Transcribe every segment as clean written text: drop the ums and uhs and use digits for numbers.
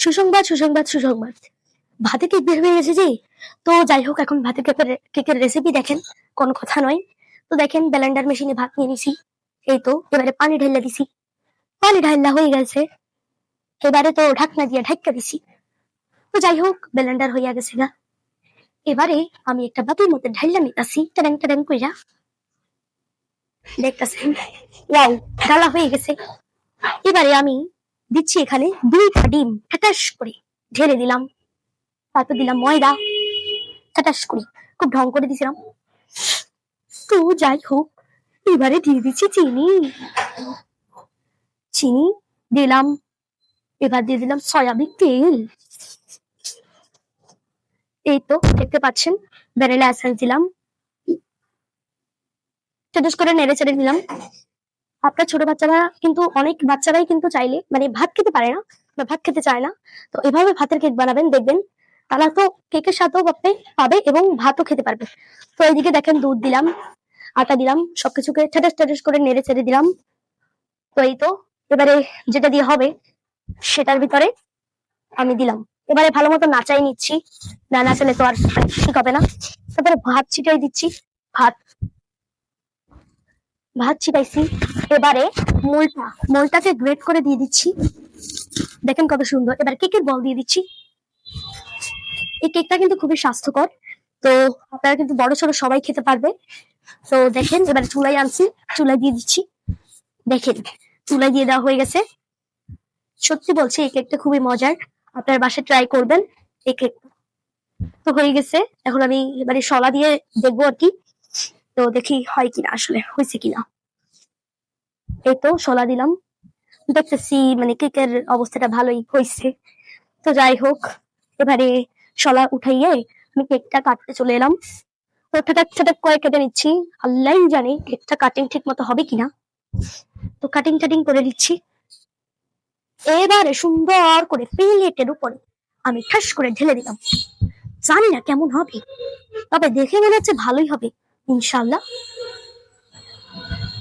সুসংবাদ সুসংবাদ সুসংবাদ, ভাতে কেক বের হয়ে গেছে যে। তো যাই হোক, এখন ভাতের কেকের রেসিপি দেখেন, কোনো কথা নয়। তো দেখেন, ব্লেন্ডার মেশিনে ভাত নিয়ে নিছি। এই তো এবারে পানি ঢাইলা দিছি, পানি ঢাইলা হয়ে গেছে। এবারে তো ঢাকনা দিয়ে ঢাকা দিছি। তো যাই হোক, ব্লেন্ডার হইয়া গেছে গা। এবারে আমি একটা বাটির মধ্যে ঢাইলা নিতাছি, টাডাং টাডাং কইরা। দেখতেছেন, ওয়াও, ঢালা হয়ে গেছে। এবারে আমি দিচ্ছি এখানে 2টা ডিম ঠাটাস করে ঢেলে দিলাম। তারপর দিলাম ময়দা, ঠাটাস করে খুব ঢং করে দিছিলাম। তো যাই হোক, এবারে দিয়ে দিচ্ছি চিনি, চিনি দিলাম। এবার দিয়ে দিলাম সয়াবিন তেল। এই তো দেখতে পাচ্ছেন, ভ্যানিলা এসেন্স দিলাম, ঠাটাস করে নেড়ে চেড়ে দিলাম। আপনার ছোট বাচ্চারা কিন্তু, অনেক বাচ্চারাই কিন্তু চাইলে মানে ভাত খেতে পারে না বা ভাত খেতে চায় না, তো এভাবে ভাতের কেক বানাবেন, দেখবেন তারা তো কেকের সাথেও পাবে এবং ভাতও খেতে পারবে। তো এইদিকে দেখেন, দুধ দিলাম, আটা দিলাম, সবকিছুকে ঠাটাস ঠাটাস করে নেড়ে চেড়ে দিলাম। তো এই তো এবারে যেটা দিয়ে হবে সেটার ভিতরে আমি দিলাম। এবারে ভালো মতো নাচাই নিচ্ছি, না নাচালে তো আর ঠিক হবে না। তারপরে ভাত ছিটাই দিচ্ছি, ভাত ভাত ছিটাইছি। এবারে মোলটাকে গ্রেট করে দিয়ে দিচ্ছি, দেখেন কত সুন্দর। এবার কেকের বল দিয়ে দিচ্ছি। এই কেকটা কিন্তু খুবই স্বাস্থ্যকর, তো আপনারা কিন্তু বড় ছোট সবাই খেতে পারবে। তো দেখেন, এবার চুলাই আনছি, চুলাই দিয়ে দিচ্ছি। দেখেন, চুলাই দিয়ে দেওয়া হয়ে গেছে। সত্যি বলছি, এই কেকটা খুবই মজার, আপনার বাসায় ট্রাই করবেন। এই কেক তো হয়ে গেছে, এখন আমি এবারে শলা দিয়ে দেখবো আর কি। তো দেখি হয় কিনা, আসলে হয়েছে কিনা। এই তো শলা দিলাম, দেখতেছি মানে কেকের অবস্থাটা ভালোই হয়েছে। তো যাই হোক, এবারে শলা উঠাইয়ে আমি কেকটা কাটতে চলে এলাম। তো ঠাটাক ঠাটাক করে কেটে নিচ্ছি, আল্লাহ জানে কেকটা কাটিং ঠিক মতো হবে কিনা। তো কাটিং টাটিং করে নিচ্ছি। এবারে সুন্দর করে প্লেটের উপরে আমি ঠাস করে ঢেলে দিলাম। জানি না কেমন হবে, তবে দেখে মনে হচ্ছে ভালোই হবে ইনশাল্লাহ।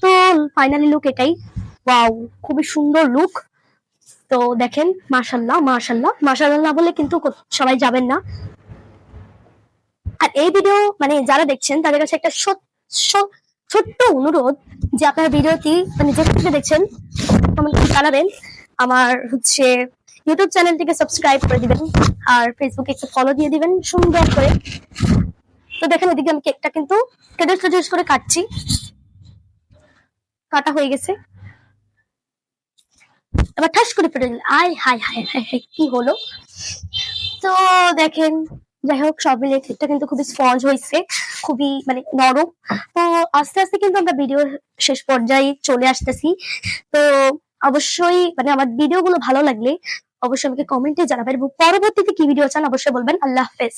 তো ফাইনালি লুক এটাই, ওয়াও, খুবই সুন্দর লুক। তো দেখেন, মাশাল্লাহ মাশাল্লাহ মাশাল্লাহ না বলে কিন্তু সবাই যাবেন না। আর এই ভিডিও মানে যারা দেখছেন তাদের কাছে একটা ছোট্ট অনুরোধ, যে আপনার ভিডিওটি মানে যেখান থেকে দেখছেন কমেন্ট জানাবেন। আমার হচ্ছে ইউটিউব চ্যানেলটিকে সাবস্ক্রাইব করে দিবেন, আর ফেসবুকে একটু ফলো দিয়ে দিবেন সুন্দর করে। তো দেখেন, ওদিকে আমি কেকটা কিন্তু টেডাস করে কাটছি, কাটা হয়ে গেছে। এবার ঠাস করে ফেটে দিল, আয় হায় হায় হায় হায়, কি হলো। তো দেখেন, যাই হোক, সব মিলিয়ে কেকটা কিন্তু খুবই স্পঞ্জ হয়েছে, খুবই মানে নরম। তো আস্তে আস্তে কিন্তু আমরা ভিডিও শেষ পর্যায়ে চলে আসতেছি। তো অবশ্যই মানে আমার ভিডিও গুলো ভালো লাগলে অবশ্যই আমাকে কমেন্টে জানাবেন, এবং পরবর্তীতে কি ভিডিও চান অবশ্যই বলবেন। আল্লাহ হাফেজ।